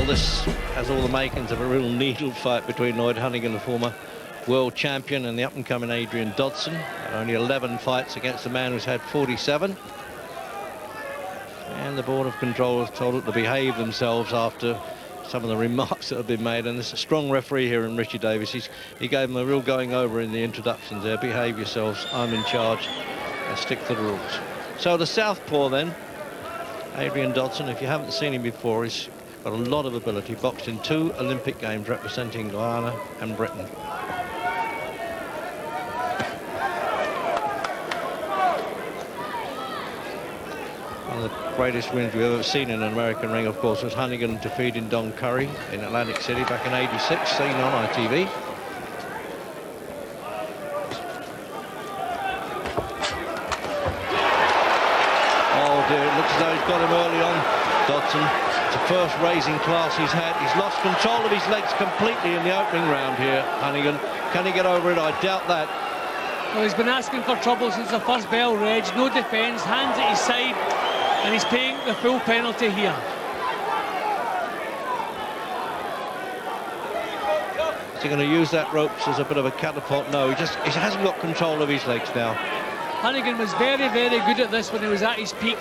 Well, this has all the makings of a real needle fight between Lloyd Honeyghan, the former world champion, and the up-and-coming Adrian Dodson. Only 11 fights against a man who's had 47. And the Board of Control has told it to behave themselves after some of the remarks that have been made. And there's a strong referee here in Richie Davis. He gave them a real going over in the introductions there. Behave yourselves, I'm in charge, and stick to the rules. So the southpaw then, Adrian Dodson, if you haven't seen him before, he's got a lot of ability. Boxed in 2 Olympic Games representing Guyana and Britain. One of the greatest wins we've ever seen in an American ring, of course, was Honeyghan defeating Don Curry in Atlantic City back in '86, seen on ITV. Oh dear, it looks as though he's got him early on, Dodson. It's the first raising class he's had. He's lost control of his legs completely in the opening round here, Honeyghan. Can he get over it? I doubt that. Well, he's been asking for trouble since the first bell, Reg. No defence, hands at his side, and he's paying the full penalty here. Is he going to use that ropes as a bit of a catapult? No, he hasn't got control of his legs now. Honeyghan was very, very good at this when he was at his peak,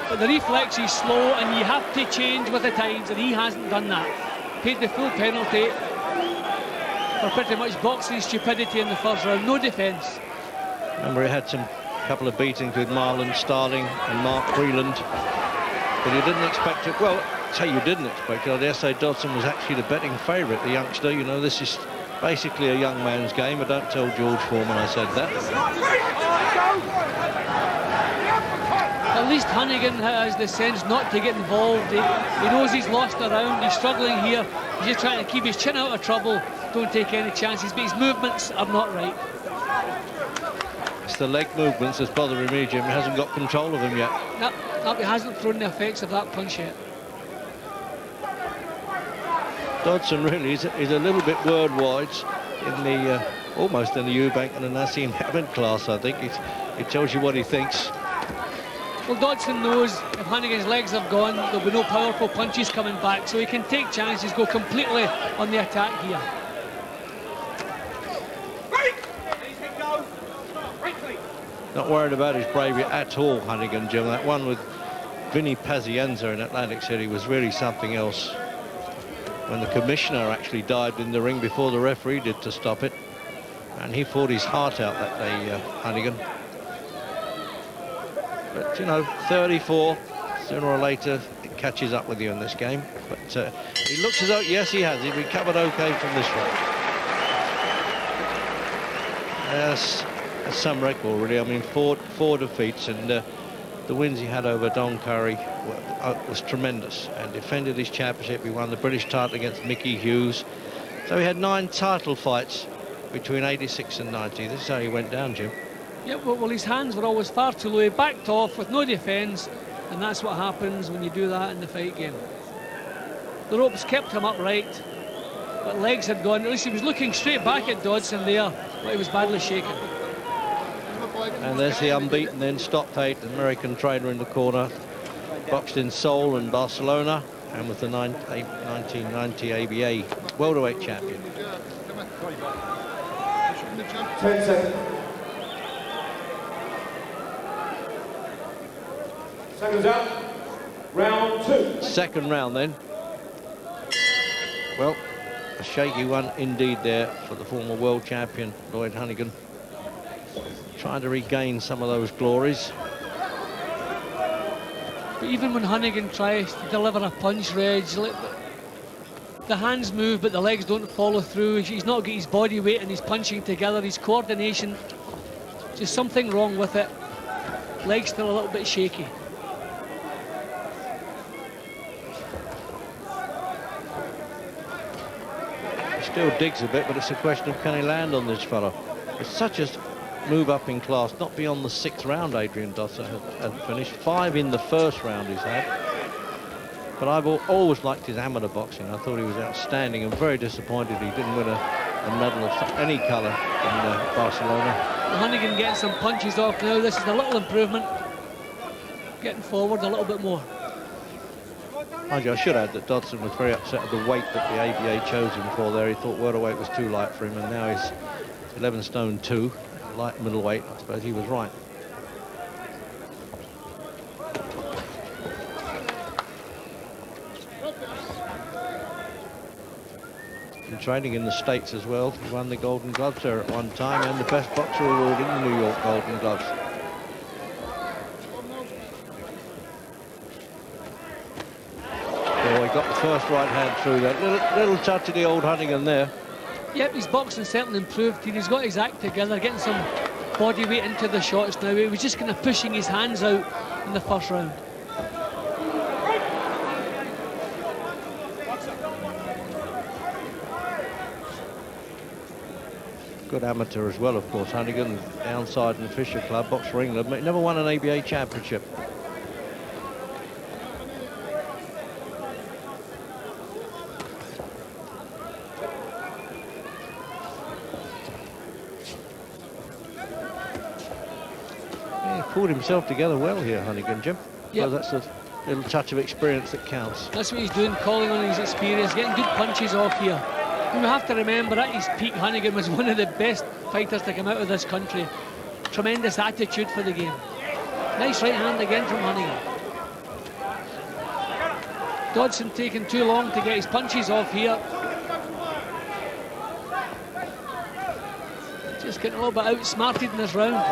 but the reflex is slow and you have to change with the times, and he hasn't done that. Paid the full penalty for pretty much boxing stupidity in the first round. No defence. Remember, he had some couple of beatings with Marlon Starling and Mark Freeland, but you didn't expect it. Well, say you didn't expect it. I dare say Dodson was actually the betting favourite, the youngster. You know, this is basically a young man's game. But don't tell George Foreman I said that. At least Honeyghan has the sense not to get involved. He knows he's lost a round. He's struggling here. He's just trying to keep his chin out of trouble. Don't take any chances, but his movements are not right. It's the leg movements that's bothering me, Jim. He hasn't got control of him yet. No, he hasn't thrown the effects of that punch yet. Dodson really is a little bit word wide in the almost in the Eubank and the Nassim Hamid class. I think it tells you what he thinks. Well, Dodson knows if Honeyghan's legs have gone, there'll be no powerful punches coming back, so he can take chances, go completely on the attack here. Not worried about his bravery at all, Honeyghan, Jim. That one with Vinny Pazienza in Atlantic City was really something else. When the commissioner actually dived in the ring before the referee did to stop it, and he fought his heart out that day, Honeyghan. But, you know, 34, sooner or later, it catches up with you in this game. But he looks as though, yes, he has. He recovered OK from this one. Yes, that's some record, really. I mean, four defeats, and the wins he had over Don Curry was tremendous, and defended his championship. He won the British title against Mickey Hughes. So he had 9 title fights between '86 and '90. This is how he went down, Jim. Yeah, well, his hands were always far too low. He backed off with no defence, and that's what happens when you do that in the fight game. The ropes kept him upright, but legs had gone. At least he was looking straight back at Dodson there, but he was badly shaken. And there's the unbeaten then, Stop 8, American trainer in the corner. Boxed in Seoul and Barcelona, and was the 1990 ABA welterweight champion. 10 seconds. Seconds out. Round 2. Second round then. Well, a shaky one indeed there for the former world champion, Lloyd Honeyghan. Trying to regain some of those glories. But even when Honeyghan tries to deliver a punch, Reg, the hands move, but the legs don't follow through. He's not got his body weight and he's punching together. His coordination, just something wrong with it. Legs still a little bit shaky. He still digs a bit, but it's a question of can he land on this fellow. It's such a move up in class, not beyond the 6th round Adrian Dodson had finished. 5 in the first round he's had. But I've always liked his amateur boxing. I thought he was outstanding, and very disappointed he didn't win a medal of any colour in Barcelona. Honeyghan getting some punches off now. This is a little improvement. Getting forward a little bit more. Mind you, I should add that Dodson was very upset at the weight that the ABA chose him for there. He thought welterweight was too light for him, and now he's 11 stone 2, light middleweight. I suppose he was right. Been training in the States as well. He won the Golden Gloves there at one time, and the best boxer award in the New York Golden Gloves. Oh, he got the first right hand through that. Little touch of the old Honeyghan there. Yep, his boxing certainly improved. He's got his act together, getting some body weight into the shots now. He was just kind of pushing his hands out in the first round. Good amateur as well, of course. Honeyghan, Downside and Fisher Club, box for England, but he never won an ABA championship. Pulled himself together well here, Honeyghan, Jim. Yeah, well, that's a little touch of experience that counts. That's what he's doing, calling on his experience, getting good punches off here. And we have to remember at his peak, Honeyghan was one of the best fighters to come out of this country. Tremendous attitude for the game. Nice right hand again from Honeyghan. Dodson taking too long to get his punches off here. Just getting a little bit outsmarted in this round.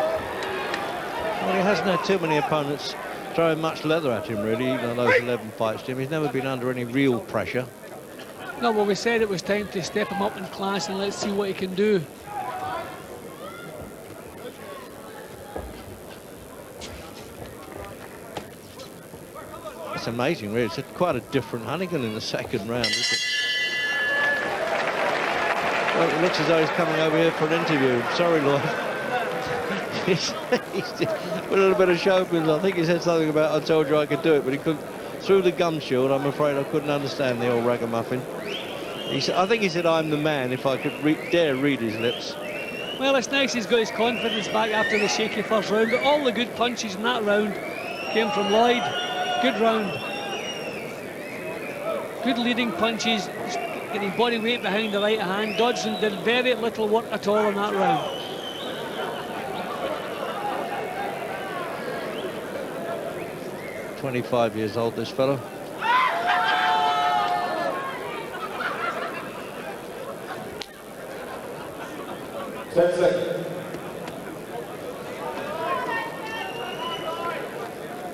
Well, he hasn't had too many opponents throwing much leather at him, really, even on those 11 fights, Jim. He's never been under any real pressure. No, well, we said it was time to step him up in class and let's see what he can do. It's amazing, really. It's quite a different Honeyghan in the second round, isn't it? Well, it looks as though he's coming over here for an interview. Sorry, Lloyd. He's a little bit of show because I think he said something about I told you I could do it, but he couldn't. Through the gum shield, I'm afraid I couldn't understand the old ragamuffin. He said, I think he said, I'm the man, if I could dare read his lips. Well, it's nice he's got his confidence back after the shaky first round. All the good punches in that round came from Lloyd. Good round. Good leading punches, getting body weight behind the right hand. Dodson did very little work at all in that round. "25 years old, this fellow."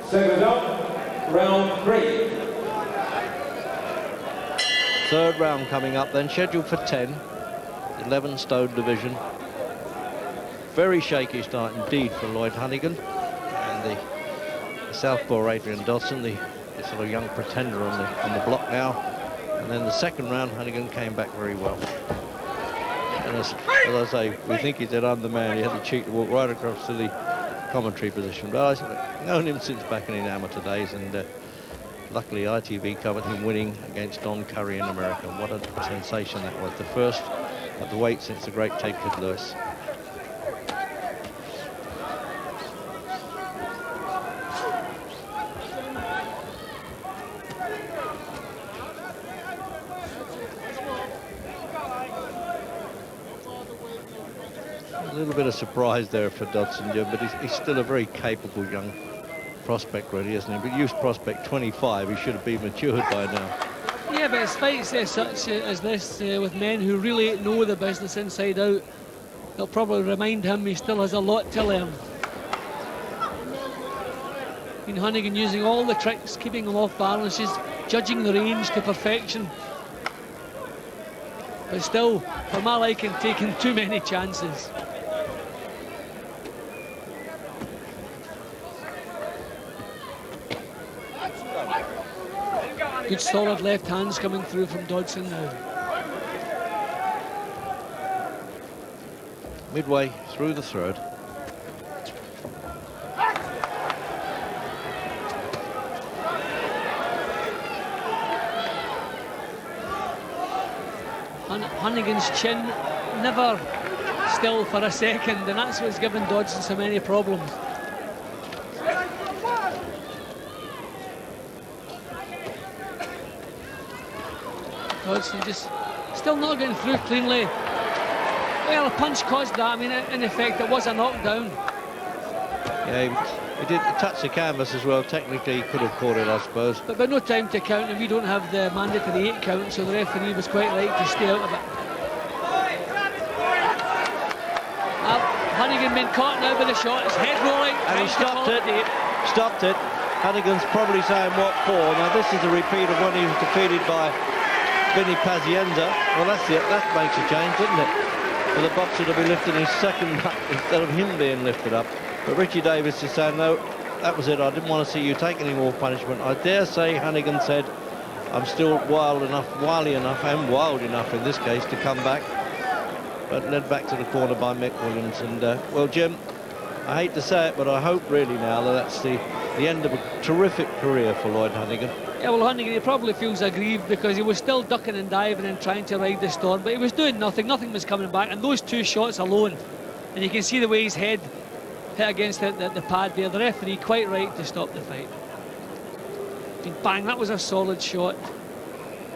Seconds up, round 3. Third round coming up then, scheduled for 10. 11 stone division. Very shaky start indeed for Lloyd Honeyghan. And the southpaw Adrian Dodson, the sort of young pretender on the block now. And then the second round, Honeyghan came back very well. And as I say, we think he said, I'm the man. He had the cheek to walk right across to the commentary position. But I've known him since back in his amateur days, and luckily ITV covered him winning against Don Curry in America. What a sensation that was. The first at the weight since the great Tate Kid Lewis. A little bit of surprise there for Dodson, Jim, but he's still a very capable young prospect, really, isn't he? But youth prospect 25, he should have been matured by now. Yeah, but it's fights such as this with men who really know the business inside out. They'll probably remind him he still has a lot to learn. In Honeyghan using all the tricks, keeping him off balances, judging the range to perfection. But still, for my liking, taking too many chances. Good solid left hands coming through from Dodson now. Midway through the third. Honeyghan's chin never still for a second, and that's what's given Dodson so many problems. Dodson just still not getting through cleanly. Well, a punch caused that. I mean, in effect, it was a knockdown. Yeah, he did touch the canvas as well. Technically, he could have caught it, I suppose. But no time to count, and we don't have the mandatory 8 count, so the referee was quite right to stay out of it. Honeyghan been caught now by the shot. His head rolling. And he stopped it. Stopped it. Honeyghan's probably saying what for. Now, this is a repeat of when he was defeated by Vinny Pazienza. Well, that's it. That makes a change, doesn't it? For the boxer to be lifting his second up instead of him being lifted up. But Richie Davis is saying, no, that was it. I didn't want to see you take any more punishment. I dare say Honeyghan said, I'm still wily enough, and wild enough in this case, to come back. But led back to the corner by Mick Williams. And, well, Jim, I hate to say it, but I hope really now that that's the end of a terrific career for Lloyd Honeyghan. Yeah, well, Honeyghan, he probably feels aggrieved because he was still ducking and diving and trying to ride the storm, but he was doing nothing. Nothing was coming back, and those 2 shots alone, and you can see the way his head hit against the pad there. The referee quite right to stop the fight. And bang, that was a solid shot.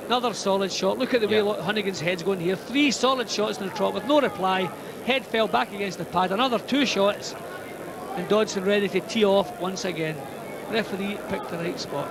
Another solid shot. Look at the way Honeyghan's head's going here. 3 solid shots in the trot with no reply. Head fell back against the pad. Another 2 shots. And Dodson ready to tee off once again. Referee picked the right spot.